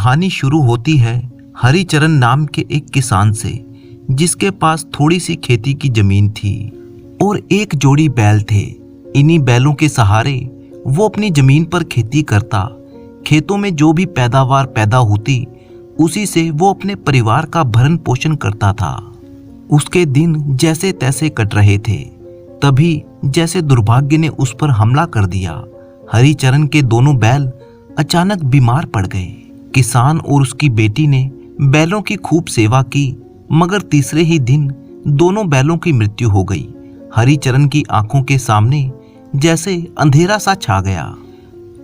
कहानी शुरू होती है हरिचरण नाम के एक किसान से, जिसके पास थोड़ी सी खेती की जमीन थी और एक जोड़ी बैल थे। इन्हीं बैलों के सहारे वो अपनी जमीन पर खेती करता। खेतों में जो भी पैदावार पैदा होती, उसी से वो अपने परिवार का भरण पोषण करता था। उसके दिन जैसे तैसे कट रहे थे, तभी जैसे दुर्भाग्य ने उस पर हमला कर दिया। हरिचरण के दोनों बैल अचानक बीमार पड़ गए। किसान और उसकी बेटी ने बैलों की खूब सेवा की, मगर तीसरे ही दिन दोनों बैलों की मृत्यु हो गई। हरिचरण की आंखों के सामने जैसे अंधेरा सा छा गया।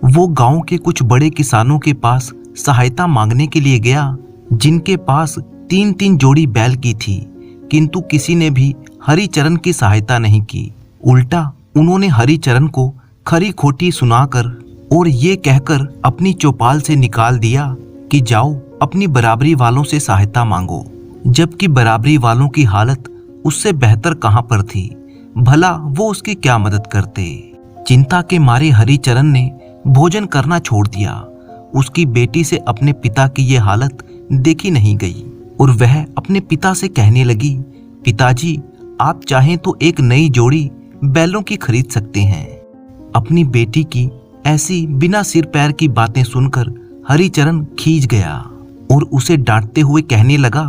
वो गांव के कुछ बड़े किसानों के पास सहायता मांगने के लिए गया, जिनके पास 3-3 जोड़ी बैल की थी, किंतु किसी ने भी हरिचरण की सहायता नहीं की। उल्टा उन्होंने हरिचरण को खरी खोटी सुनाकर और ये कहकर अपनी चौपाल से निकाल दिया कि जाओ अपनी बराबरी वालों से सहायता मांगो, जबकि बराबरी वालों की हालत उससे बेहतर कहां पर थी। भला वो उसकी क्या मदद करते। चिंता के मारे हरिचरण ने भोजन करना छोड़ दिया। उसकी बेटी से अपने पिता की ये हालत देखी नहीं गई और वह अपने पिता से कहने लगी, पिताजी, आप चाहें तो एक नई जोड़ी बैलों की खरीद सकते हैं। अपनी बेटी की ऐसी बिना सिर पैर की बातें सुनकर हरिचरण खींच गया और उसे डांटते हुए कहने लगा,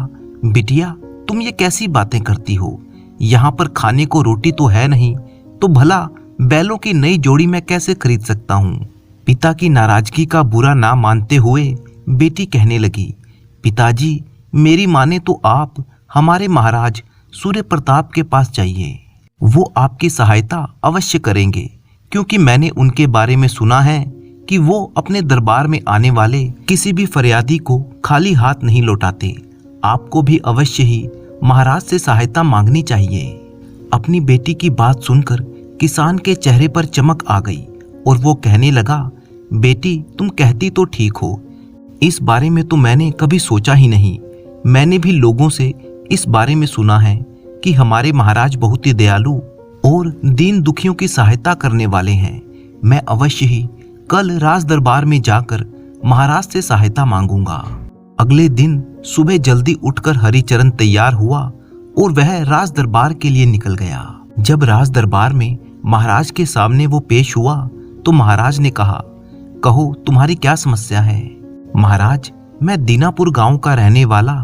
बिटिया, तुम ये कैसी बातें करती हो? यहाँ पर खाने को रोटी तो है नहीं, तो भला बैलों की नई जोड़ी मैं कैसे खरीद सकता हूँ? पिता की नाराजगी का बुरा ना मानते हुए बेटी कहने लगी, पिताजी, मेरी माने तो आप हमारे महाराज सूर्य प्रताप के पास जाइए। वो आपकी सहायता अवश्य करेंगे, क्योंकि मैंने उनके बारे में सुना है कि वो अपने दरबार में आने वाले किसी भी फरियादी को खाली हाथ नहीं लौटाते। आपको भी अवश्य ही महाराज से सहायता मांगनी चाहिए। अपनी बेटी की बात सुनकर किसान के चेहरे पर चमक आ गई और वो कहने लगा, बेटी, तुम कहती तो ठीक हो, इस बारे में तो मैंने कभी सोचा ही नहीं। मैंने भी लोगों से इस बारे में सुना है कि हमारे महाराज बहुत ही दयालु और दीन दुखियों की सहायता करने वाले हैं। मैं अवश्य ही कल राज दरबार में जाकर महाराज से सहायता मांगूंगा। अगले दिन सुबह जल्दी उठकर हरिचरण तैयार हुआ और वह राज दरबार के लिए निकल गया। जब राज दरबार में महाराज के सामने वो पेश हुआ तो महाराज ने कहा, कहो तुम्हारी क्या समस्या है? महाराज, मैं दीनापुर गांव का रहने वाला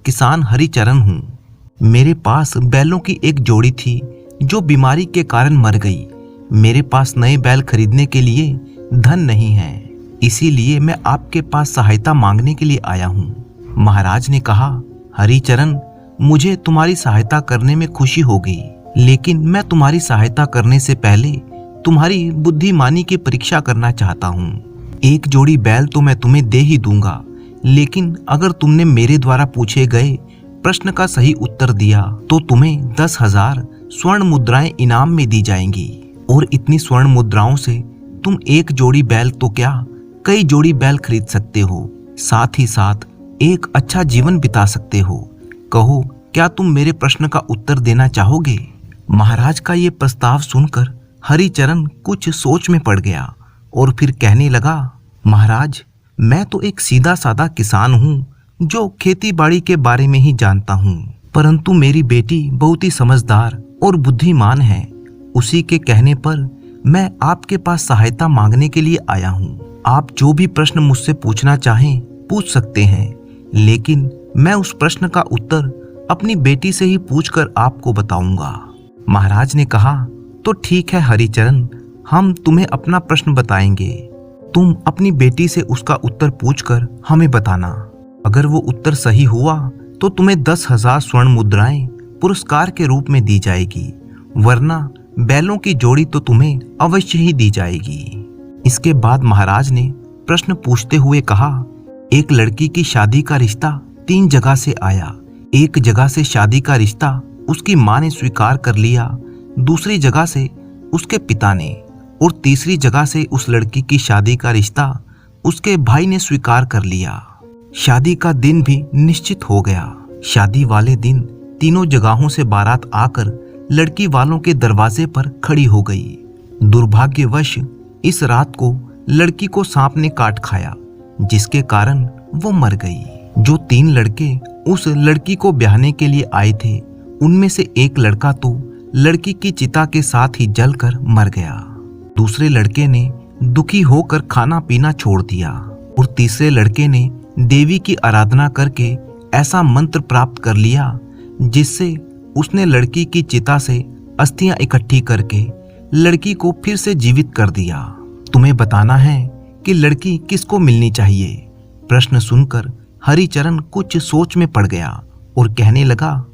किसान हरिचरण हूँ। मेरे पास बैलों की एक जोड़ी थी जो बीमारी के कारण मर गई। मेरे पास नए बैल खरीदने के लिए धन नहीं है, इसीलिए मैं आपके पास सहायता मांगने के लिए आया हूँ। महाराज ने कहा, हरिचरण, मुझे तुम्हारी सहायता करने में खुशी होगी, लेकिन मैं तुम्हारी सहायता करने से पहले तुम्हारी बुद्धिमानी की परीक्षा करना चाहता हूँ। एक जोड़ी बैल तो मैं तुम्हें दे ही दूंगा, लेकिन अगर तुमने मेरे द्वारा पूछे गए प्रश्न का सही उत्तर दिया तो तुम्हें 10,000 स्वर्ण मुद्राएं इनाम में दी जाएंगी। और इतनी स्वर्ण मुद्राओं से तुम एक जोड़ी बैल तो क्या, कई जोड़ी बैल खरीद सकते हो, साथ ही साथ एक अच्छा जीवन बिता सकते हो। कहो, क्या तुम मेरे प्रश्न का उत्तर देना चाहोगे? महाराज का ये प्रस्ताव सुनकर हरिचरण कुछ सोच में पड़ गया और फिर कहने लगा, महाराज, मैं तो एक सीधा साधा किसान हूँ जो खेती बाड़ी के बारे में ही जानता हूँ, परंतु मेरी बेटी बहुत ही समझदार और बुद्धिमान है। उसी के कहने पर मैं आपके पास सहायता मांगने के लिए आया हूँ। आप जो भी प्रश्न मुझसे पूछना चाहें पूछ सकते हैं, लेकिन मैं उस प्रश्न का उत्तर अपनी बेटी से ही पूछकर आपको बताऊंगा। महाराज ने कहा, तो ठीक है हरिचरण, हम तुम्हें अपना प्रश्न बताएंगे। तुम अपनी बेटी से उसका उत्तर पूछकर हमें बताना। अगर वो उत्तर सही हुआ तो तुम्हें 10,000 स्वर्ण मुद्राएं पुरस्कार के रूप में दी जाएगी, वरना बैलों की जोड़ी तो तुम्हें अवश्य ही दी जाएगी। इसके बाद महाराज ने प्रश्न पूछते हुए कहा, एक लड़की की शादी का रिश्ता 3 जगह से आया। एक जगह से शादी का रिश्ता उसकी माँ ने स्वीकार कर लिया, दूसरी जगह से उसके पिता ने, और तीसरी जगह से उस लड़की की शादी का रिश्ता उसके भाई ने स्वीकार कर लिया। शादी का दिन भी निश्चित हो गया। शादी वाले दिन तीनों जगहों से बारात आकर लड़की वालों के दरवाजे पर खड़ी हो गई। दुर्भाग्यवश इस रात को लड़की को सांप ने काट खाया, जिसके कारण वो मर गई। जो 3 लड़के उस लड़की को ब्याहने के लिए आए थे, उनमें से एक लड़का तो लड़की की चिता के साथ ही जलकर मर गया। दूसरे लड़के ने दुखी होकर खाना पीना छोड़ दिया और तीसरे लड़के ने देवी की आराधना करके ऐसा मंत्र प्राप्त कर लिया जिससे उसने लड़की की चिता से अस्थियां इकट्ठी करके लड़की को फिर से जीवित कर दिया। तुम्हें बताना है कि लड़की किसको मिलनी चाहिए। प्रश्न सुनकर हरिचरण कुछ सोच में पड़ गया और कहने लगा,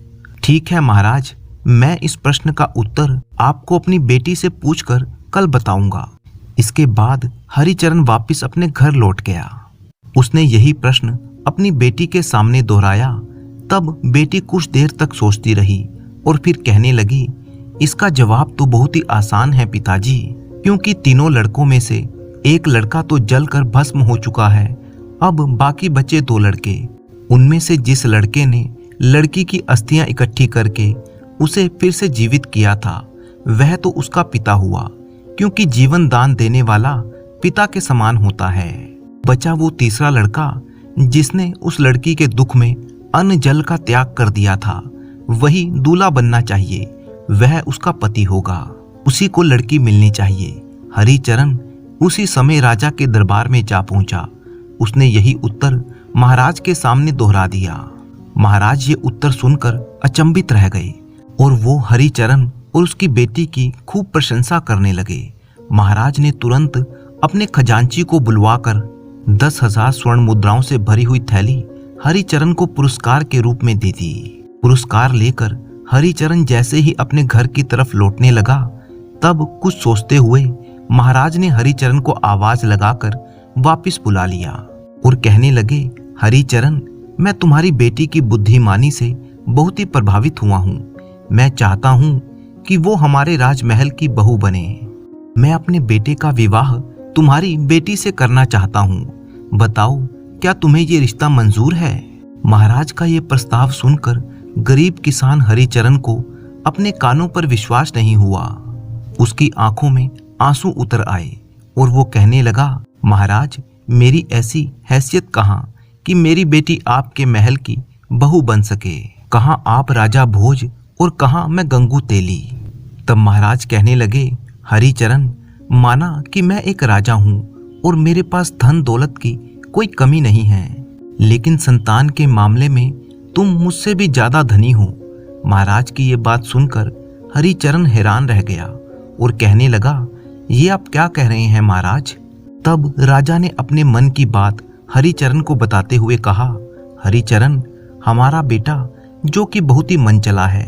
ठीक है महाराज, मैं इस प्रश्न का उत्तर आपको अपनी बेटी से पूछकर कल बताऊंगा। इसके बाद हरिचरण वापस अपने घर लौट गया। उसने यही प्रश्न अपनी बेटी के सामने दोहराया। तब बेटी कुछ देर तक सोचती रही और फिर कहने लगी, इसका जवाब तो बहुत ही आसान है पिताजी, क्योंकि तीनों लड़कों में से एक लड़का तो जलकर भस्म हो चुका है। अब बाकी बचे 2 लड़के। उनमें से जिस लड़के ने लड़की की अस्थियां इकट्ठी करके उसे फिर से जीवित किया था, वह तो उसका पिता हुआ, क्योंकि जीवन दान देने वाला पिता के समान होता है। बचा वो तीसरा लड़का जिसने उस लड़की के दुख में अन्न जल का त्याग कर दिया था, वही दूल्हा बनना चाहिए, वह उसका पति होगा, उसी को लड़की मिलनी चाहिए। हरिचरण उसी समय राजा के दरबार में जा पहुंचा। उसने यही उत्तर महाराज के सामने दोहरा दिया। महाराज ये उत्तर सुनकर अचंभित रह गए और वो हरिचरण और उसकी बेटी की खूब प्रशंसा करने लगे। महाराज ने तुरंत अपने खजांची को बुलवाकर 10,000 स्वर्ण मुद्राओं से भरी हुई थैली हरिचरण को पुरस्कार के रूप में दे दी। पुरस्कार लेकर हरिचरण जैसे ही अपने घर की तरफ लौटने लगा, तब कुछ सोचते हुए महाराज ने हरिचरण को आवाज लगाकर वापस बुला लिया और कहने लगे, हरिचरण, मैं तुम्हारी बेटी की बुद्धिमानी से बहुत ही प्रभावित हुआ हूँ। मैं चाहता हूँ कि वो हमारे राजमहल की बहू बने। मैं अपने बेटे का विवाह तुम्हारी बेटी से करना चाहता हूँ। बताओ, क्या तुम्हें ये रिश्ता मंजूर है? महाराज का ये प्रस्ताव सुनकर गरीब किसान हरिचरण को अपने कानों पर विश्वास नहीं हुआ। उसकी आंखों में आंसू उतर आए और वो कहने लगा, महाराज, मेरी ऐसी हैसियत कहाँ कि मेरी बेटी आपके महल की बहू बन सके। कहाँ आप राजा भोज और कहाँ मैं गंगू तेली। तब महाराज कहने लगे, हरिचरण, माना कि मैं एक राजा हूँ और मेरे पास धन दौलत की कोई कमी नहीं है, लेकिन संतान के मामले में तुम मुझसे भी ज्यादा धनी हो। महाराज की ये बात सुनकर हरिचरण हैरान रह गया और कहने लगा, ये आप क्या कह रहे हैं महाराज? तब राजा ने अपने मन की बात हरिचरण को बताते हुए कहा, हरिचरण, हमारा बेटा जो कि बहुत ही मन चला है,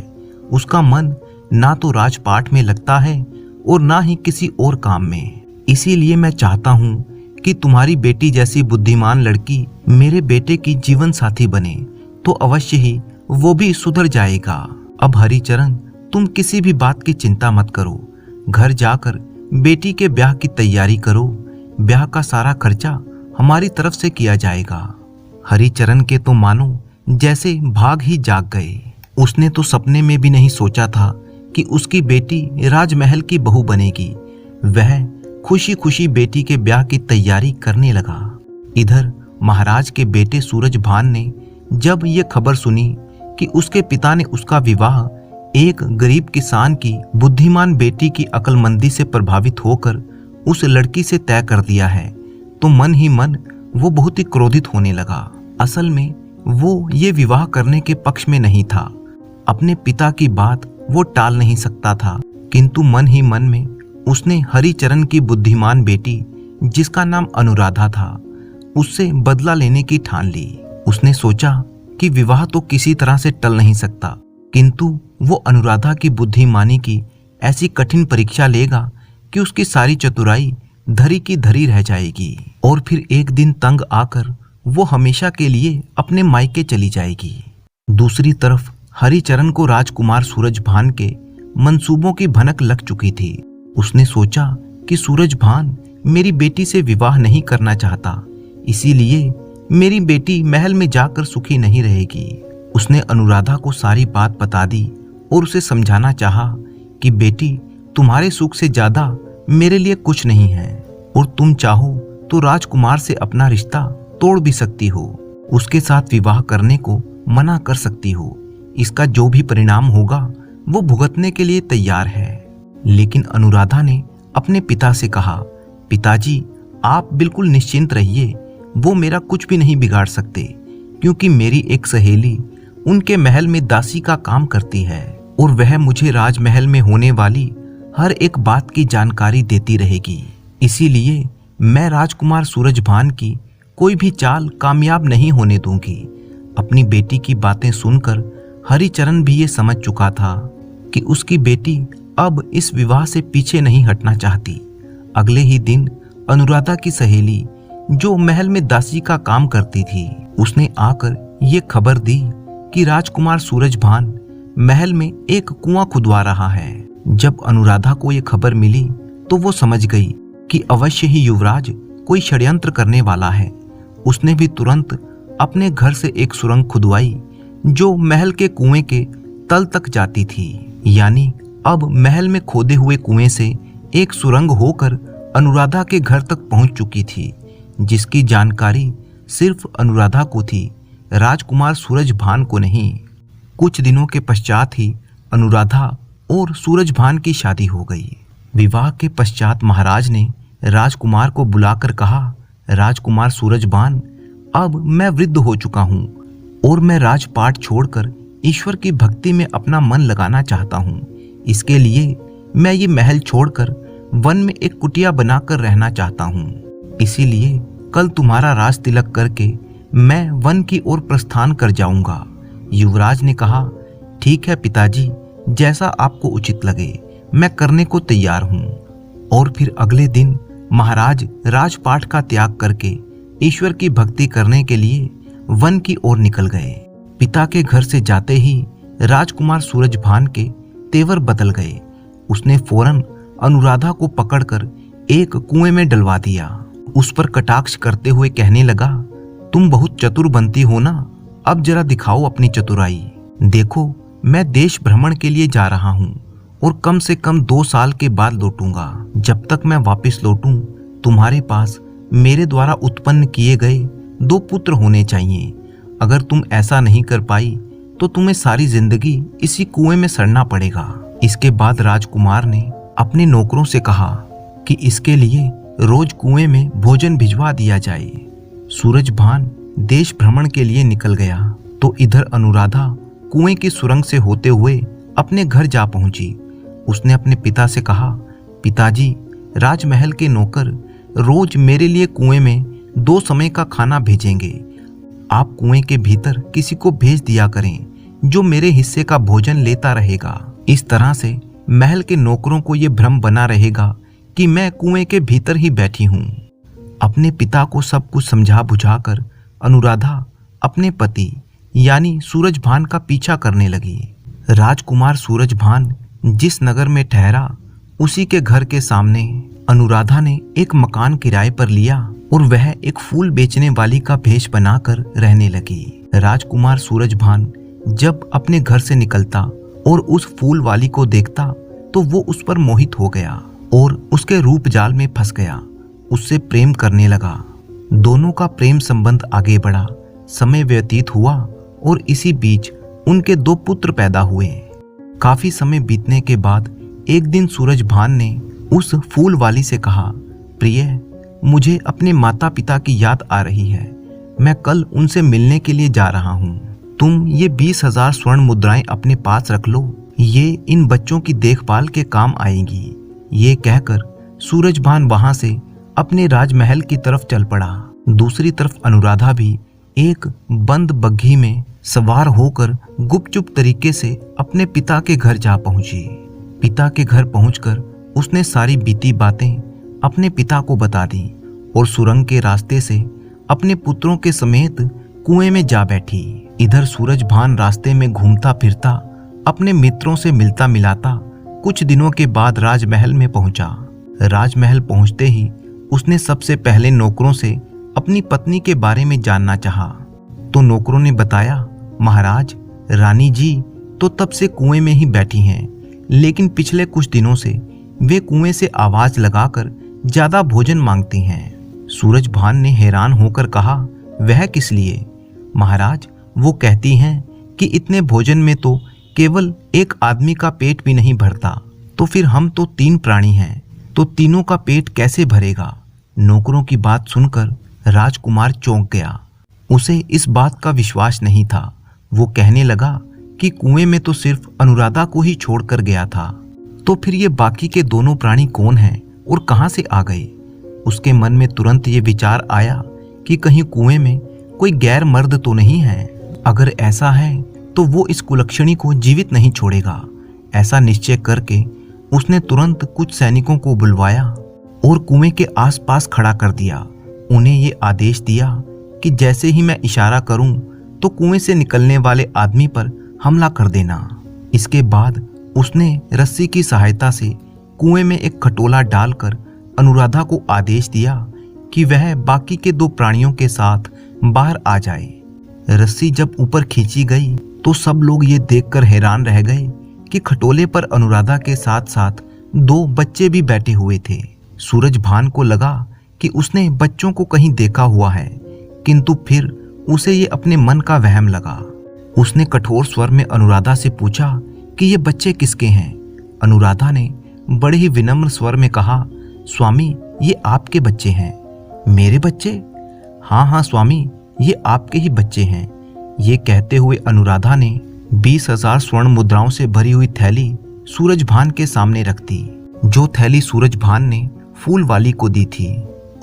उसका मन ना तो राजपाट में लगता है और ना ही किसी और काम में। इसीलिए मैं चाहता हूँ कि तुम्हारी बेटी जैसी बुद्धिमान लड़की मेरे बेटे की जीवन साथी बने, तो अवश्य ही वो भी सुधर जाएगा। अब हरिचरण, तुम किसी भी बात की चिंता मत करो। घर जाकर बेटी के ब्याह की तैयारी करो। ब्याह का सारा खर्चा हमारी तरफ से किया जाएगा। हरिचरण के तो मानो जैसे भाग ही जाग गए। उसने तो सपने में भी नहीं सोचा था कि उसकी बेटी राजमहल की बहू बनेगी। वह खुशी खुशी बेटी के ब्याह की तैयारी करने लगा। इधर महाराज के बेटे सूरजभान ने जब ये खबर सुनी कि उसके पिता ने उसका विवाह एक गरीब किसान की बुद्धिमान बेटी की अक्लमंदी से प्रभावित होकर उस लड़की से तय कर दिया है, तो मन ही मन वो बहुत ही क्रोधित होने लगा। असल में वो ये विवाह करने के पक्ष में नहीं था। अपने पिता की बात वो टाल नहीं सकता था, किंतु मन ही मन में उसने हरिचरण की बुद्धिमान बेटी, जिसका नाम अनुराधा था, उससे बदला लेने की ठान ली। उसने सोचा कि विवाह तो किसी तरह से टल नहीं सकता, किंतु वो अनुराधा की बुद्धिमानी की ऐसी कठिन परीक्षा लेगा कि उसकी सारी चतुराई धरी की धरी रह जाएगी और फिर एक दिन तंग आकर वो हमेशा के लिए अपने मायके चली जाएगी। दूसरी तरफ हरिचरण को राजकुमार सूरजभान के मंसूबों की भनक लग चुकी थी। उसने सोचा कि सूरजभान मेरी बेटी से विवाह नहीं करना चाहता, इसीलिए मेरी बेटी महल में जाकर सुखी नहीं रहेगी। उसने अनुराधा को सारी बात बता दी और उसे समझाना चाहा कि बेटी, तुम्हारे सुख से ज्यादा मेरे लिए कुछ नहीं है और तुम चाहो तो राजकुमार से अपना रिश्ता तोड़ भी सकती हो, उसके साथ विवाह करने को मना कर सकती हो। इसका जो भी परिणाम होगा वो भुगतने के लिए तैयार है। लेकिन अनुराधा ने अपने पिता से कहा, पिताजी आप बिल्कुल निश्चिंत रहिए, वो मेरा कुछ भी नहीं बिगाड़ सकते, क्योंकि मेरी एक सहेली उनके महल में दासी का काम करती है और वह मुझे राजमहल में होने वाली हर एक बात की जानकारी देती रहेगी। इसीलिए मैं राजकुमार सूरजभान की कोई भी चाल कामयाब नहीं होने दूंगी। अपनी बेटी की बातें सुनकर हरिचरण भी ये समझ चुका था कि उसकी बेटी अब इस विवाह से पीछे नहीं हटना चाहती। अगले ही दिन अनुराधा की सहेली, जो महल में दासी का काम करती थी, उसने आकर ये खबर दी कि राजकुमार सूरजभान महल में एक कुआं खुदवा रहा है। जब अनुराधा को ये खबर मिली तो वो समझ गई कि अवश्य ही युवराज कोई षड्यंत्र करने वाला है। उसने भी तुरंत अपने घर से एक सुरंग खुदवाई जो महल के कुएं के तल तक जाती थी। यानी अब महल में खोदे हुए कुएं से एक सुरंग होकर अनुराधा के घर तक पहुंच चुकी थी, जिसकी जानकारी सिर्फ अनुराधा को थी, राजकुमार सूरजभान को नहीं। कुछ दिनों के पश्चात ही अनुराधा और सूरजभान की शादी हो गई। विवाह के पश्चात महाराज ने राजकुमार को बुलाकर कहा, राजकुमार सूरजभान, अब मैं वृद्ध हो चुका हूँ और मैं राजपाट छोड़कर ईश्वर की भक्ति में अपना मन लगाना चाहता हूँ। इसके लिए मैं ये महल छोड़कर वन में एक कुटिया बनाकर रहना चाहता हूँ। इसीलिए कल तुम्हारा राज तिलक करके मैं वन की ओर प्रस्थान कर जाऊंगा। युवराज ने कहा, ठीक है पिताजी, जैसा आपको उचित लगे, मैं करने को तैयार हूँ। और फिर अगले दिन महाराज राजपाट का त्याग करके ईश्वर की भक्ति करने के लिए वन की ओर निकल गए। पिता के घर से जाते ही राजकुमार सूरजभान के तेवर बदल गए। उसने फौरन अनुराधा को पकड़कर एक कुएं में डलवा दिया। उस पर कटाक्ष करते हुए कहने लगा, तुम बहुत चतुर बनती हो ना, अब जरा दिखाओ अपनी चतुराई। देखो, मैं देश भ्रमण के लिए जा रहा हूँ और कम से कम 2 साल के बाद लौटूंगा। जब तक मैं वापस लौटूं, तुम्हारे पास मेरे द्वारा उत्पन्न किए गए 2 पुत्र होने चाहिए। अगर तुम ऐसा नहीं कर पाई तो तुम्हें सारी जिंदगी इसी कुएं में सड़ना पड़ेगा। इसके बाद राजकुमार ने अपने नौकरों से कहा कि इसके लिए रोज कुएं में भोजन भिजवा दिया जाए। सूरजभान देश भ्रमण के लिए निकल गया तो इधर अनुराधा कुएं की सुरंग से होते हुए अपने घर जा पहुंची। उसने अपने पिता से कहा, पिताजी, राजमहल के नौकर रोज मेरे लिए कुएं में 2 समय का खाना भेजेंगे। आप कुएं के भीतर किसी को भेज दिया करें जो मेरे हिस्से का भोजन लेता रहेगा। इस तरह से महल के नौकरों को यह भ्रम बना रहेगा कि मैं कुएं के भीतर ही बैठी हूँ। अपने पिता को सब कुछ समझा बुझाकर अनुराधा अपने पति यानी सूरजभान का पीछा करने लगी। राजकुमार सूरजभान जिस नगर में ठहरा, उसी के घर के सामने अनुराधा ने एक मकान किराए पर लिया और वह एक फूल बेचने वाली का भेष बनाकर रहने लगी। राजकुमार सूरजभान जब अपने घर से निकलता और उस फूल वाली को देखता तो वो उस पर मोहित हो गया और उसके रूप जाल में फंस गया। उससे प्रेम करने लगा। दोनों का प्रेम संबंध आगे बढ़ा। समय व्यतीत हुआ और इसी बीच उनके 2 पुत्र पैदा हुए। काफी समय बीतने के बाद एक दिन सूरजभान ने उस फूल वाली से कहा, प्रिय, मुझे अपने माता पिता की याद आ रही है। मैं कल उनसे मिलने के लिए जा रहा हूँ। तुम ये 20,000 स्वर्ण मुद्राएं अपने पास रख लो, ये इन बच्चों की देखभाल के काम आएंगी। ये कहकर सूरजभान वहां से अपने राजमहल की तरफ चल पड़ा। दूसरी तरफ अनुराधा भी एक बंद बग्घी में सवार होकर गुपचुप तरीके से अपने पिता के घर जा पहुंची। पिता के घर पहुंचकर उसने सारी बीती बातें अपने पिता को बता दी और सुरंग के रास्ते से अपने पुत्रों के समेत कुएं में जा बैठी। इधर सूरजभान रास्ते में घूमता फिरता अपने मित्रों से मिलता मिलाता कुछ दिनों के बाद राजमहल में पहुंचा। राजमहल पहुंचते ही उसने सबसे पहले नौकरों से अपनी पत्नी के बारे में जानना चाहा तो नौकरों ने बताया, महाराज, रानी जी तो तब से कुएं में ही बैठी हैं, लेकिन पिछले कुछ दिनों से वे कुएं से आवाज लगाकर ज्यादा भोजन मांगती हैं। सूरजभान ने हैरान होकर कहा, वह किस लिए? महाराज, वो कहती हैं कि इतने भोजन में तो केवल एक आदमी का पेट भी नहीं भरता, तो फिर हम तो 3 प्राणी हैं, तो तीनों का पेट कैसे भरेगा? नौकरों की बात सुनकर राजकुमार चौंक गया। उसे इस बात का विश्वास नहीं था। वो कहने लगा कि कुएं में तो सिर्फ अनुराधा को ही छोड़कर गया था, तो फिर ये बाकी के दोनों प्राणी कौन हैं और कहां से आ गए? उसके मन में तुरंत ये विचार आया कि कहीं कुएं में कोई गैर मर्द तो नहीं है। अगर ऐसा है तो वो इस कुलक्षणी को जीवित नहीं छोड़ेगा। ऐसा निश्चय करके उसने तुरंत कुछ सैनिकों को बुलवाया और कुएं के आसपास खड़ा कर दिया। उन्हें ये आदेश दिया कि जैसे ही मैं इशारा करूं तो कुएं से निकलने वाले आदमी पर हमला कर देना। इसके बाद उसने रस्सी की सहायता से कुएं में एक खटोला डालकर अनुराधा को आदेश दिया कि वह बाकी के 2 प्राणियों के साथ बाहर आ जाए। रस्सी जब ऊपर खींची गई तो सब लोग ये देखकर हैरान रह गए कि खटोले पर अनुराधा के साथ साथ 2 बच्चे भी बैठे हुए थे। सूरजभान को लगा कि उसने बच्चों को कहीं देखा हुआ है, किंतु फिर उसे ये अपने मन का वहम लगा। उसने कठोर स्वर में अनुराधा से पूछा कि ये बच्चे किसके हैं? अनुराधा ने बड़े ही विनम्र स्वर में कहा, स्वामी, ये आपके बच्चे हैं। मेरे बच्चे? हाँ हाँ स्वामी, ये आपके ही बच्चे हैं। ये कहते हुए अनुराधा ने 20,000 स्वर्ण मुद्राओं से भरी हुई थैली सूरजभान के सामने रख दी, जो थैली सूरजभान ने फूल वाली को दी थी।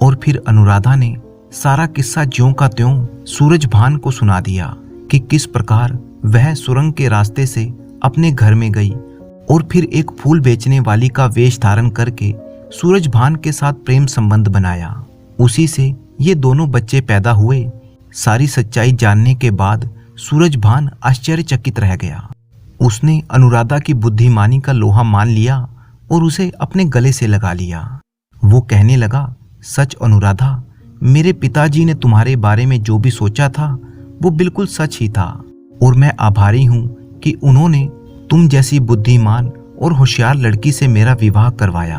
और फिर अनुराधा ने सारा किस्सा ज्यों का त्यों सूरजभान को सुना दिया कि किस प्रकार वह सुरंग के रास्ते से अपने घर में गई और फिर एक फूल बेचने वाली का वेश धारण करके सूरजभान के साथ प्रेम संबंध बनाया। उसी से ये दोनों बच्चे पैदा हुए। सारी सच्चाई जानने के बाद सूरजभान आश्चर्यचकित रह गया। उसने अनुराधा की बुद्धिमानी का लोहा मान लिया और उसे अपने गले से लगा लिया। वो कहने लगा, सच अनुराधा, मेरे पिताजी ने तुम्हारे बारे में जो भी सोचा था वो बिल्कुल सच ही था, और मैं आभारी हूँ कि उन्होंने तुम जैसी बुद्धिमान और होशियार लड़की से मेरा विवाह करवाया।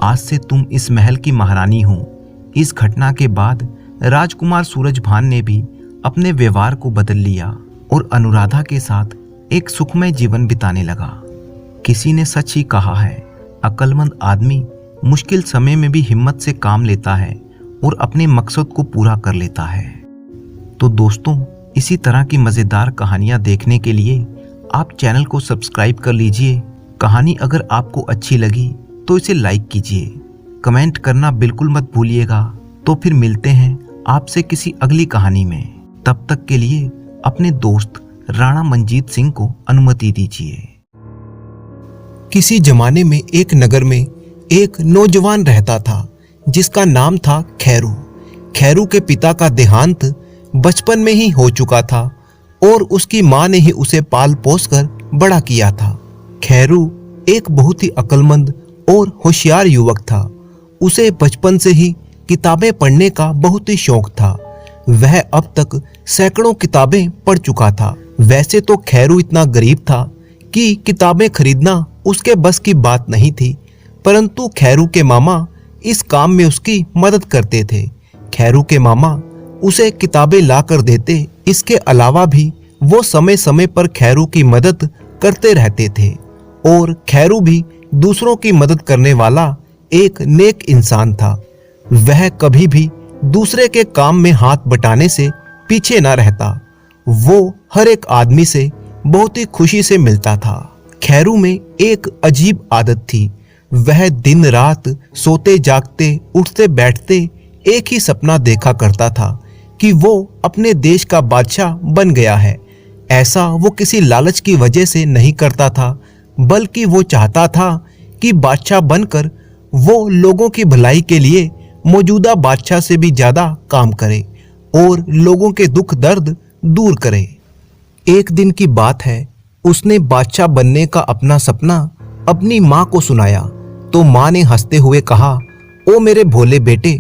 आज से तुम इस महल की महारानी हो। इस घटना के बाद राजकुमार सूरजभान ने भी अपने व्यवहार को बदल लिया और अनुराधा के साथ एक सुखमय जीवन बिताने लगा। किसी ने सच ही कहा है, अक्लमंद आदमी मुश्किल समय में भी हिम्मत से काम लेता है और अपने मकसद को पूरा कर लेता है। तो दोस्तों, इसी तरह की मज़ेदार कहानियाँ देखने के लिए आप चैनल को सब्सक्राइब कर लीजिए। कहानी अगर आपको अच्छी लगी तो इसे लाइक कीजिए, कमेंट करना बिल्कुल मत भूलिएगा। तो फिर मिलते हैं आपसे किसी अगली कहानी में। तब तक के लिए अपने दोस्त राणा मंजीत सिंह को अनुमति दीजिए। किसी जमाने में एक नगर में एक नौजवान रहता था जिसका नाम था खैरू। खैरू के पिता का देहांत बचपन में ही हो चुका था और उसकी मां ने ही उसे पाल पोस कर बड़ा किया था। खैरू एक बहुत ही अक्लमंद और होशियार युवक था। उसे बचपन से ही किताबें पढ़ने का बहुत ही शौक था। वह अब तक सैकड़ों किताबें पढ़ चुका था। वैसे तो खैरू इतना गरीब था कि किताबें खरीदना उसके बस की बात नहीं थी, परंतु खैरू के मामा इस काम में उसकी मदद करते थे। खैरू के मामा उसे किताबें ला कर देते। इसके अलावा भी वो समय समय पर खैरू की मदद करते रहते थे और खैरू भी दूसरों की मदद करने वाला एक नेक इंसान था। वह कभी भी दूसरे के काम में हाथ बटाने से पीछे न रहता। वो हर एक आदमी से बहुत ही खुशी से मिलता था। खैरू में एक अजीब आदत थी। वह दिन रात सोते जागते उठते बैठते एक ही सपना देखा करता था कि वो अपने देश का बादशाह बन गया है। ऐसा वो किसी लालच की वजह से नहीं करता था, बल्कि वो चाहता था कि बादशाह बनकर वो लोगों की भलाई के लिए मौजूदा बादशाह से भी ज्यादा काम करे और लोगों के दुख दर्द दूर करे। एक दिन की बात है, उसने बादशाह बनने का अपना सपना अपनी माँ को सुनाया तो माँ ने हंसते हुए कहा, ओ मेरे भोले बेटे,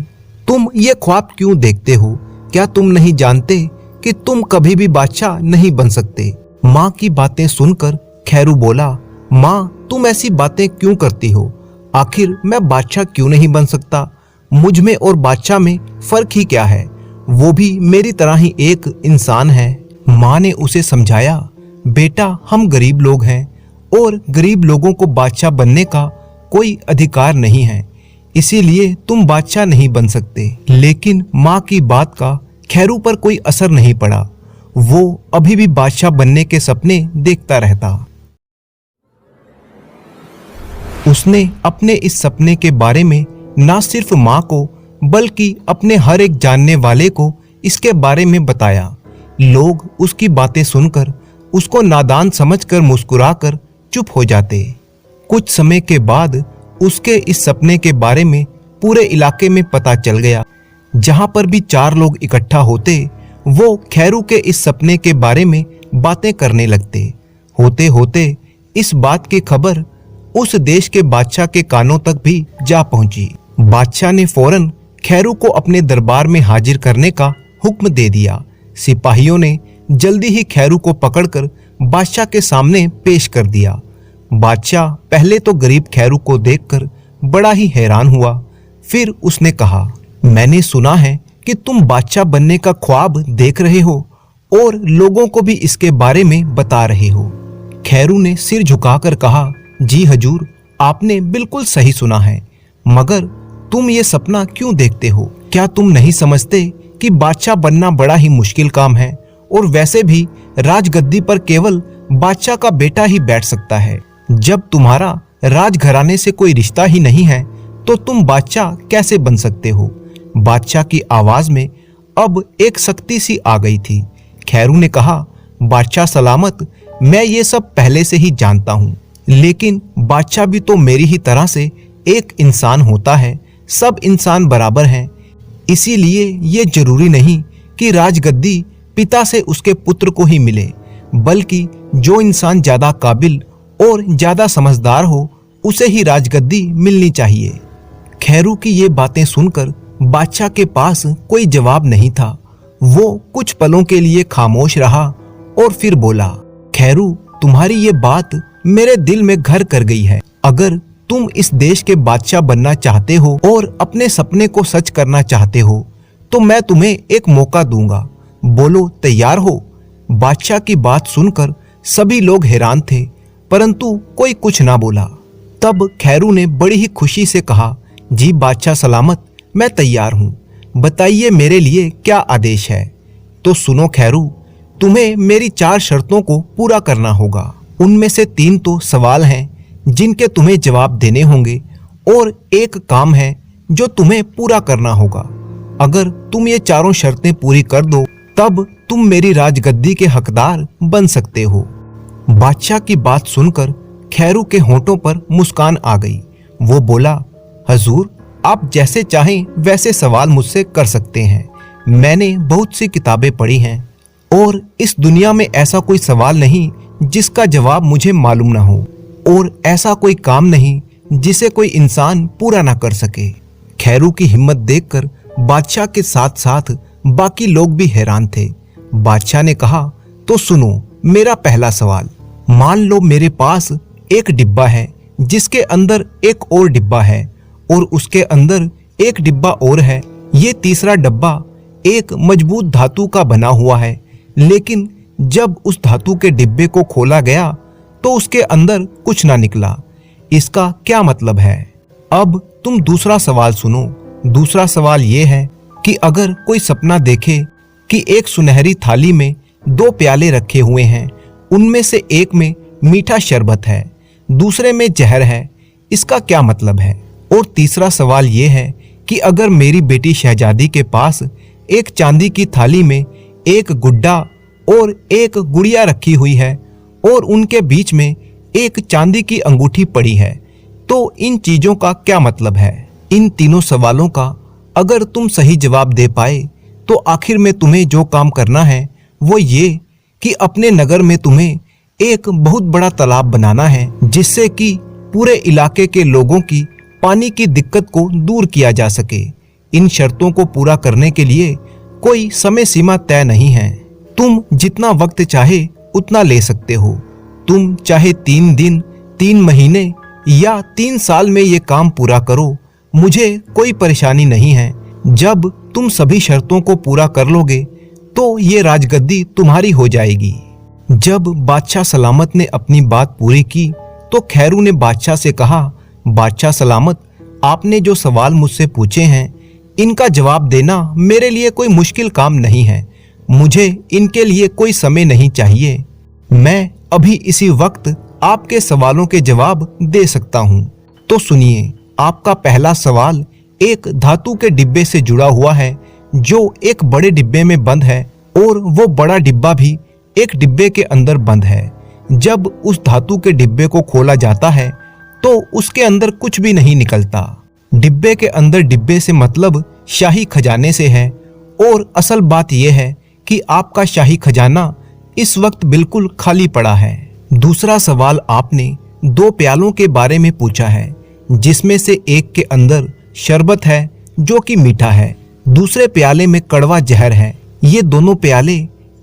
तुम ये ख्वाब क्यों देखते हो? क्या तुम नहीं जानते कि तुम कभी भी बादशाह नहीं बन सकते? माँ की बातें सुनकर खैरू बोला, माँ तुम ऐसी बातें क्यों करती हो? आखिर मैं बादशाह क्यों नहीं बन सकता? मुझ में और बादशाह में फर्क ही क्या है? वो भी मेरी तरह ही एक इंसान है। माँ ने उसे समझाया, बेटा हम गरीब लोग हैं और गरीब लोगों को बादशाह बनने का कोई अधिकार नहीं है, इसीलिए तुम बादशाह नहीं बन सकते। लेकिन माँ की बात का खैरू पर कोई असर नहीं पड़ा। वो अभी भी बादशाह बनने के सपने देखता रहता। उसने अपने इस सपने के बारे में ना सिर्फ माँ को बल्कि अपने हर एक जानने वाले को इसके बारे में बताया। लोग उसकी बातें सुनकर उसको नादान समझकर मुस्कुराकर चुप हो जाते। कुछ समय के बाद उसके इस सपने के बारे में पूरे इलाके में पता चल गया। जहां पर भी 4 लोग इकट्ठा होते वो खैरू के इस सपने के बारे में बातें करने लगते। होते होते इस बात की खबर उस देश के बादशाह के कानों तक भी जा पहुंची। बादशाह ने फौरन खैरू को अपने दरबार में हाजिर करने का हुक्म दे दिया। सिपाहियों ने जल्दी ही खैरू को पकड़कर बादशाह के सामने पेश कर दिया। बादशाह पहले तो गरीब खैरू को देखकर बड़ा ही हैरान हुआ। फिर उसने कहा, मैंने सुना है कि तुम बादशाह बनने का ख्वाब देख रहे हो और लोगों को भी इसके बारे में बता रहे हो। खैरू ने सिर झुकाकर कहा, जी हजूर, आपने बिल्कुल सही सुना है, मगर तुम ये सपना क्यों देखते हो? क्या तुम नहीं समझते कि बादशाह बनना बड़ा ही मुश्किल काम है और वैसे भी राजगद्दी पर केवल बादशाह का बेटा ही बैठ सकता है। जब तुम्हारा राजघराने से कोई रिश्ता ही नहीं है तो तुम बादशाह कैसे बन सकते हो? बादशाह की आवाज में अब एक सख्ती सी आ गई थी। खैरू ने कहा, बादशाह सलामत, मैं ये सब पहले से ही जानता हूँ, लेकिन बादशाह भी तो मेरी ही तरह से एक इंसान होता है। सब इंसान बराबर हैं, इसीलिए ये जरूरी नहीं कि राजगद्दी पिता से उसके पुत्र को ही मिले, बल्कि जो इंसान ज्यादा काबिल और ज्यादा समझदार हो उसे ही राजगद्दी मिलनी चाहिए। खैरू की ये बातें सुनकर बादशाह के पास कोई जवाब नहीं था। वो कुछ पलों के लिए खामोश रहा और फिर बोला, खैरू, तुम्हारी ये बात मेरे दिल में घर कर गई है। अगर तुम इस देश के बादशाह बनना चाहते हो और अपने सपने को सच करना चाहते हो तो मैं तुम्हें एक मौका दूंगा। बोलो, तैयार हो? बादशाह की बात सुनकर सभी लोग हैरान थे, परंतु कोई कुछ ना बोला। तब खैरू ने बड़ी ही खुशी से कहा, जी बादशाह सलामत, मैं तैयार हूँ, बताइए मेरे लिए क्या आदेश है। तो सुनो खैरू, तुम्हें मेरी 4 शर्तों को पूरा करना होगा। उनमें से 3 तो सवाल हैं जिनके तुम्हें जवाब देने होंगे और एक काम है जो तुम्हें पूरा करना होगा। अगर तुम ये 4 शर्तें पूरी कर दो तब तुम मेरी राजगद्दी के हकदार बन सकते हो। बादशाह की बात सुनकर खैरू के होंठों पर मुस्कान आ गई। वो बोला, हजूर, आप जैसे चाहें वैसे सवाल मुझसे कर सकते हैं। मैंने बहुत सी किताबें पढ़ी हैं और इस दुनिया में ऐसा कोई सवाल नहीं जिसका जवाब मुझे मालूम ना हो, और ऐसा कोई काम नहीं जिसे कोई इंसान पूरा ना कर सके। खैरू की हिम्मत देखकर बादशाह के साथ साथ बाकी लोग भी हैरान थे। बादशाह ने कहा, तो सुनो मेरा पहला सवाल। मान लो मेरे पास एक डिब्बा है जिसके अंदर एक और डिब्बा है और उसके अंदर एक डिब्बा और है। ये तीसरा डब्बा एक मजबूत धातु का बना हुआ है, लेकिन जब उस धातु के डिब्बे को खोला गया तो उसके अंदर कुछ ना निकला। इसका क्या मतलब है? अब तुम दूसरा सवाल सुनो। दूसरा सवाल ये है कि अगर कोई सपना देखे कि एक सुनहरी थाली में 2 प्याले रखे हुए हैं, उनमें से एक में मीठा शरबत है, दूसरे में जहर है, इसका क्या मतलब है? और तीसरा सवाल ये है कि अगर मेरी बेटी शहजादी के पास एक चांदी की थाली में एक गुड्डा और एक गुड़िया रखी हुई है और उनके बीच में एक चांदी की अंगूठी पड़ी है, तो इन चीजों का क्या मतलब है? इन तीनों सवालों का अगर तुम सही जवाब दे पाए तो आखिर में तुम्हें जो काम करना है वो ये कि अपने नगर में तुम्हें एक बहुत बड़ा तालाब बनाना है, जिससे कि पूरे इलाके के लोगों की पानी की दिक्कत को दूर किया जा सके। इन शर्तों को पूरा करने के लिए कोई समय सीमा तय नहीं है। तुम जितना वक्त चाहे उतना ले सकते हो। तुम चाहे 3 दिन, 3 महीने या 3 साल में ये काम पूरा करो, मुझे कोई परेशानी नहीं है। जब तुम सभी शर्तों को पूरा कर लोगे तो ये राजगद्दी तुम्हारी हो जाएगी। जब बादशाह सलामत ने अपनी बात पूरी की तो खैरू ने बादशाह से कहा, बादशाह सलामत, आपने जो सवाल मुझसे पूछे हैं इनका जवाब देना मेरे लिए कोई मुश्किल काम नहीं है। मुझे इनके लिए कोई समय नहीं चाहिए। मैं अभी इसी वक्त आपके सवालों के जवाब दे सकता हूँ। तो सुनिए, आपका पहला सवाल एक धातु के डिब्बे से जुड़ा हुआ है जो एक बड़े डिब्बे में बंद है और वो बड़ा डिब्बा भी एक डिब्बे के अंदर बंद है। जब उस धातु के डिब्बे को खोला जाता है तो उसके अंदर कुछ भी नहीं निकलता। डिब्बे के अंदर डिब्बे से मतलब शाही खजाने से है और असल बात यह है कि आपका शाही खजाना इस वक्त बिल्कुल खाली पड़ा है। दूसरा सवाल आपने 2 प्यालों के बारे में पूछा है जिसमें से एक के अंदर शरबत है जो कि मीठा है, दूसरे प्याले में कड़वा जहर है। ये दोनों प्याले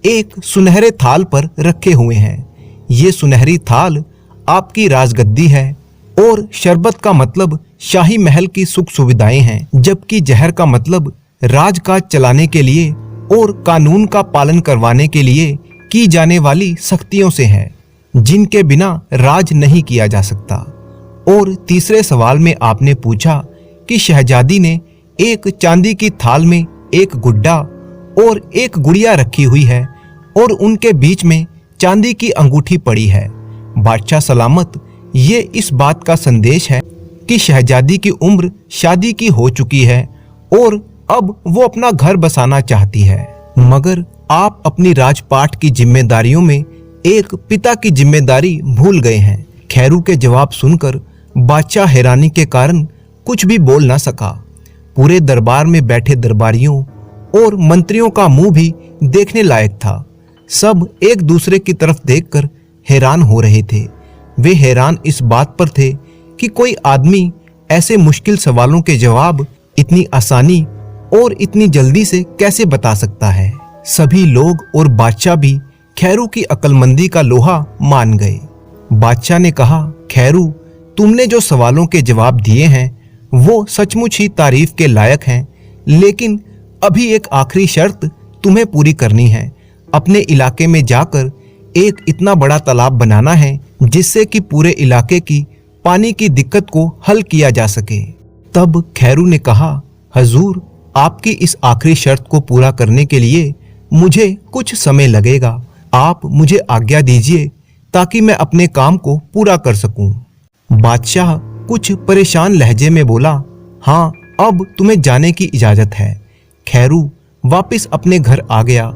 एक सुनहरे थाल पर रखे हुए हैं। ये सुनहरी थाल आपकी राजगद्दी है और शरबत का मतलब शाही महल की सुख सुविधाएं हैं, जबकि जहर का मतलब राजकाज चलाने के लिए और कानून का पालन करवाने के लिए की जाने वाली सख्तियों से है, जिनके बिना राज नहीं किया जा सकता। और तीसरे सवाल में आपने पूछा कि शहजादी ने एक चांदी की थाल में एक गुड्डा और एक गुड़िया रखी हुई है और उनके बीच में चांदी की अंगूठी पड़ी है। बादशाह सलामत, ये इस बात का संदेश है कि शहजादी की उम्र शादी की हो चुकी है और अब वो अपना घर बसाना चाहती है, मगर आप अपनी राजपाट की जिम्मेदारियों में एक पिता की जिम्मेदारी भूल गए हैं। खैरू के जवाब सुनकर बादशाह हैरानी के कारण कुछ भी बोल ना सका। पूरे दरबार में बैठे दरबारियों और मंत्रियों का मुंह भी देखने लायक था। सब एक दूसरे की तरफ देखकर हैरान हो रहे थे। वे हैरान इस बात पर थे कि कोई आदमी ऐसे मुश्किल सवालों के जवाब इतनी आसानी और इतनी जल्दी से कैसे बता सकता है। सभी लोग और बादशाह भी खैरू की अक्लमंदी का लोहा मान गए। बादशाह ने कहा, खैरू, तुमने जो सवालों के जवाब दिए हैं वो सचमुच ही तारीफ के लायक हैं, लेकिन अभी एक आखिरी शर्त तुम्हें पूरी करनी है। अपने इलाके में जाकर एक इतना बड़ा तालाब बनाना है जिससे कि पूरे इलाके की पानी की दिक्कत को हल किया जा सके। तब खैरू ने कहा, हजूर, आपकी इस आखिरी शर्त को पूरा करने के लिए मुझे कुछ समय लगेगा। आप मुझे आज्ञा दीजिए ताकि मैं अपने काम को पूरा कर सकूं। बादशाह कुछ परेशान लहजे में बोला, हाँ, अब तुम्हें जाने की इजाजत है। खैरू वापस अपने घर आ गया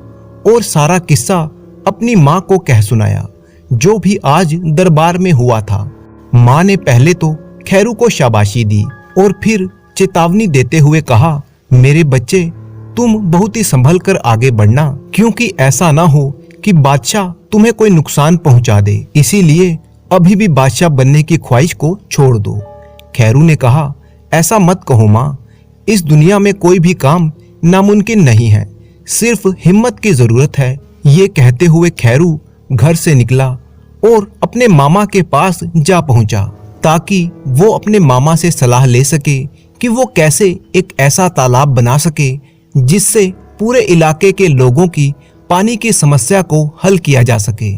और सारा किस्सा अपनी माँ को कह सुनाया, जो भी आज दरबार में हुआ था। माँ ने पहले तो खैरू को शाबाशी दी और फिर चेतावनी देते हुए कहा, मेरे बच्चे, तुम बहुत ही संभल कर आगे बढ़ना, क्योंकि ऐसा ना हो कि बादशाह तुम्हें कोई नुकसान पहुंचा दे। इसीलिए अभी भी बादशाह बनने की ख्वाहिश को छोड़ दो। खैरू ने कहा, ऐसा मत कहो माँ, इस दुनिया में कोई भी काम नामुमकिन नहीं है, सिर्फ हिम्मत की जरूरत है। ये कहते हुए खैरू घर से निकला और अपने मामा के पास जा पहुंचा ताकि वो अपने मामा से सलाह ले सके कि वो कैसे एक ऐसा तालाब बना सके जिससे पूरे इलाके के लोगों की पानी की समस्या को हल किया जा सके।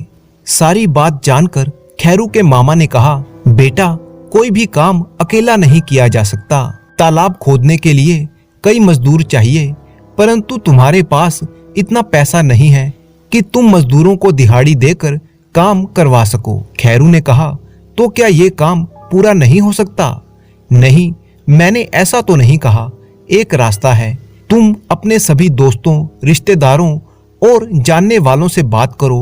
सारी बात जानकर खैरू के मामा ने कहा, बेटा, कोई भी काम अकेला नहीं किया जा सकता। तालाब खोदने के लिए कई मजदूर चाहिए, परंतु तुम्हारे पास इतना पैसा नहीं है कि तुम मजदूरों को दिहाड़ी देकर काम करवा सको। खैरू ने कहा, तो क्या ये काम पूरा नहीं हो सकता? नहीं, मैंने ऐसा तो नहीं कहा। एक रास्ता है, तुम अपने सभी दोस्तों, रिश्तेदारों और जानने वालों से बात करो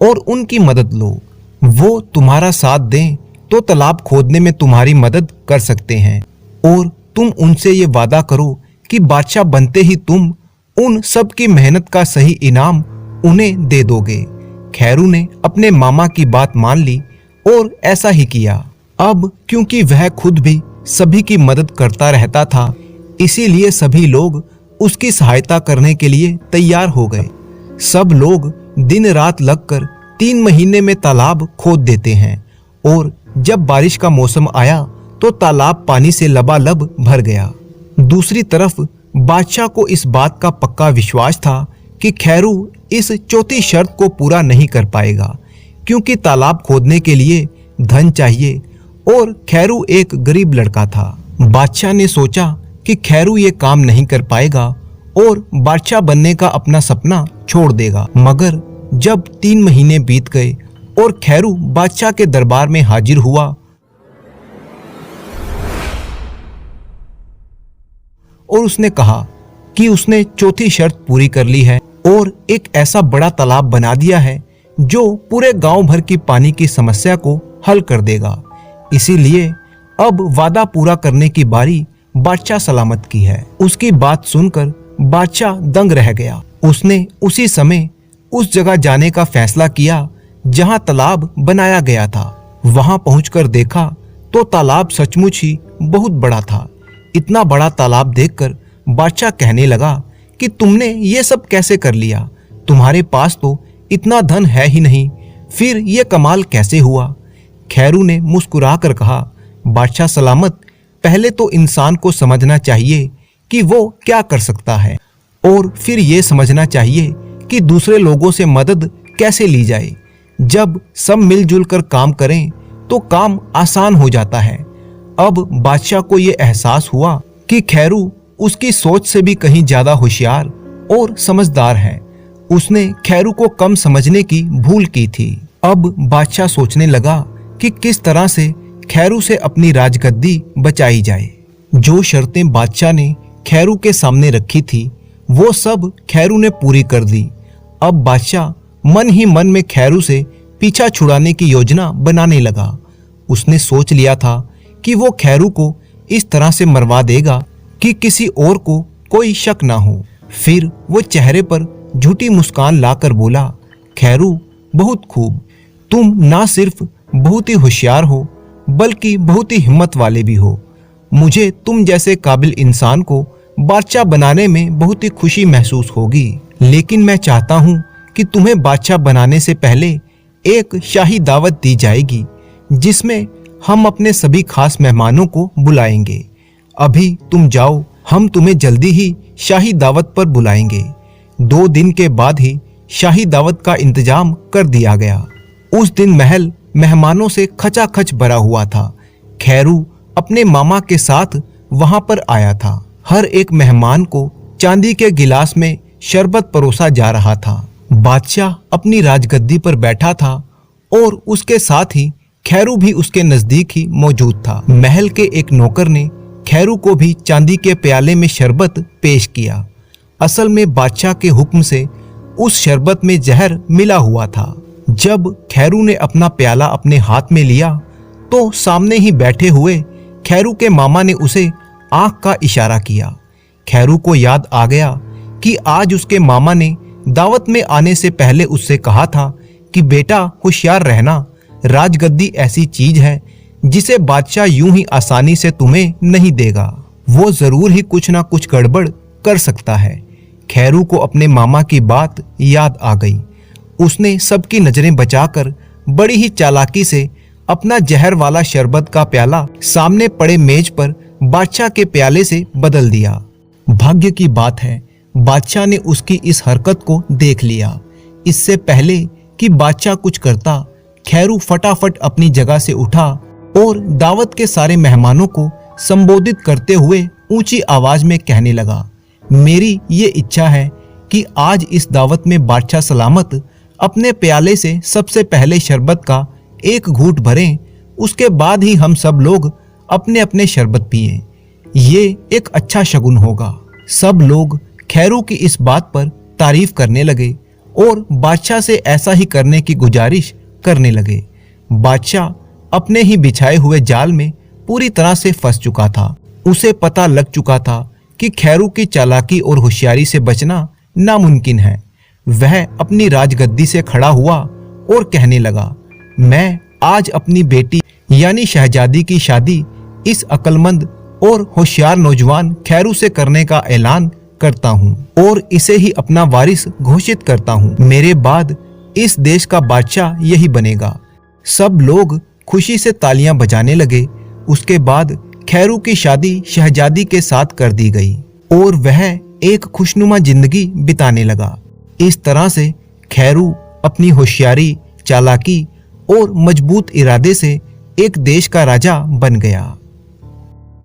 और उनकी मदद लो। वो तुम्हारा साथ दें तो तालाब खोदने में तुम्हारी मदद कर सकते हैं, और तुम उनसे ये वादा करो कि बादशाह बनते ही तुम उन सब की मेहनत का सही इनाम उन्हें दे दोगे। खैरू ने अपने मामा की बात मान ली और ऐसा ही किया। अब क्योंकि वह खुद भी सभी की मदद करता रहता था, इसीलिए सभी लोग उसकी सहायता करने के लिए तैयार हो गए। सब लोग दिन रात लगकर 3 महीने में तालाब खोद देते हैं, और जब बारिश का मौसम आया तो तालाब पानी से लबालब भर गया। दूसरी तरफ बादशाह को इस बात का पक्का विश्वास था कि खैरू इस चौथी शर्त को पूरा नहीं कर पाएगा, क्योंकि तालाब खोदने के लिए धन चाहिए और खैरू एक गरीब लड़का था। बादशाह ने सोचा कि खैरू ये काम नहीं कर पाएगा और बादशाह बनने का अपना सपना छोड़ देगा। मगर जब 3 महीने बीत गए और खैरू बादशाह के दरबार में हाजिर हुआ और उसने कहा कि उसने चौथी शर्त पूरी कर ली है और एक ऐसा बड़ा तालाब बना दिया है जो पूरे गांव भर की पानी की समस्या को हल कर देगा। इसीलिए अब वादा पूरा करने की बारी बादशाह सलामत की है। उसकी बात सुनकर बादशाह दंग रह गया। उसने उसी समय उस जगह जाने का फैसला किया जहां तालाब बनाया गया था। वहां पहुंचकर देखा तो तालाब सचमुच ही बहुत बड़ा था। इतना बड़ा तालाब देखकर बादशाह कहने लगा कि तुमने ये सब कैसे कर लिया? तुम्हारे पास तो इतना धन है ही नहीं, फिर ये कमाल कैसे हुआ? खैरू ने मुस्कुराकर कहा, बादशाह सलामत, पहले तो इंसान को समझना चाहिए कि वो क्या कर सकता है और फिर ये समझना चाहिए कि दूसरे लोगों से मदद कैसे ली जाए। जब सब मिलजुल कर काम करें तो काम आसान हो जाता है। अब बादशाह को ये एहसास हुआ कि खैरू उसकी सोच से भी कहीं ज्यादा होशियार और समझदार है। उसने खैरू को कम समझने की भूल की थी। अब बादशाह सोचने लगा कि किस तरह से खैरू से अपनी राजगद्दी बचाई जाए। जो शर्तें बादशाह ने खैरू के सामने रखी थी वो सब खैरू ने पूरी कर दी। अब बादशाह मन ही मन में खैरू से पीछा छुड़ाने की योजना बनाने लगा। उसने सोच लिया था कि वो खैरू को इस तरह से मरवा देगा कि किसी और को कोई शक ना हो। फिर वो चेहरे पर झूठी मुस्कान लाकर बोला, खैरू बहुत खूब, तुम ना सिर्फ बहुत ही होशियार हो बल्कि बहुत ही हिम्मत वाले भी हो। मुझे तुम जैसे काबिल इंसान को बादशाह बनाने में बहुत ही खुशी महसूस होगी, लेकिन मैं चाहता हूँ कि तुम्हें बादशाह बनाने से पहले एक शाही दावत दी जाएगी जिसमें हम अपने सभी खास मेहमानों को बुलाएंगे। अभी तुम जाओ, हम तुम्हें जल्दी ही शाही दावत पर बुलाएंगे। 2 दिन के बाद ही शाही दावत का इंतजाम कर दिया गया। उस दिन महल मेहमानों से खचाखच भरा हुआ था। खैरू अपने मामा के साथ वहां पर आया था। हर एक मेहमान को चांदी के गिलास में शरबत परोसा जा रहा था। बादशाह अपनी राजगद्दी पर बैठा था और उसके साथ ही खैरू भी उसके नजदीक ही मौजूद था। महल के एक नौकर ने खैरू को भी चांदी के प्याले में शरबत पेश किया। असल में बादशाह के हुक्म से उस शरबत में जहर मिला हुआ था। जब खैरू ने अपना प्याला अपने हाथ में लिया तो सामने ही बैठे हुए खैरू के मामा ने उसे आंख का इशारा किया। खैरू को याद आ गया कि आज उसके मामा ने दावत में आने से पहले उससे कहा था कि बेटा होशियार रहना, राजगद्दी ऐसी चीज है जिसे बादशाह यूं ही आसानी से तुम्हें नहीं देगा। वो जरूर ही कुछ ना कुछ गड़बड़ कर सकता है। खैरू को अपने मामा की बात याद आ गई। उसने सबकी नजरें बचाकर बड़ी ही चालाकी से अपना जहर वाला शरबत का प्याला सामने पड़े मेज पर बादशाह के प्याले से बदल दिया। भाग्य की बात है बादशाह ने उसकी इस हरकत को देख लिया। इससे पहले कि बादशाह कुछ करता, खैरू फटाफट अपनी जगह से उठा और दावत के सारे मेहमानों को संबोधित करते हुए ऊंची आवाज में कहने लगा, मेरी ये इच्छा है कि आज इस दावत में बादशाह सलामत अपने प्याले से सबसे पहले शरबत का एक घूंट भरें, उसके बाद ही हम सब लोग अपने अपने शरबत पिएं। ये एक अच्छा शगुन होगा। सब लोग खैरू की इस बात पर तारीफ करने लगे और बादशाह से ऐसा ही करने की गुजारिश करने लगे। बादशाह अपने ही बिछाए हुए जाल में पूरी तरह से फंस चुका था। उसे पता लग चुका था कि खैरू की चालाकी और होशियारी से बचना नामुमकिन है। वह अपनी राजगद्दी से खड़ा हुआ और कहने लगा, मैं आज अपनी बेटी यानी शहजादी की शादी इस अक्लमंद और होशियार नौजवान खैरू से करने का ऐलान करता हूँ और इसे ही अपना वारिस घोषित करता हूँ। मेरे बाद इस देश का बादशाह यही बनेगा। सब लोग खुशी से तालियां बजाने लगे। उसके बाद खैरू की शादी शहजादी के साथ कर दी गई। और वह एक खुशनुमा जिंदगी बिताने लगा। इस तरह से खैरू अपनी होशियारी, चालाकी और मजबूत इरादे से एक देश का राजा बन गया।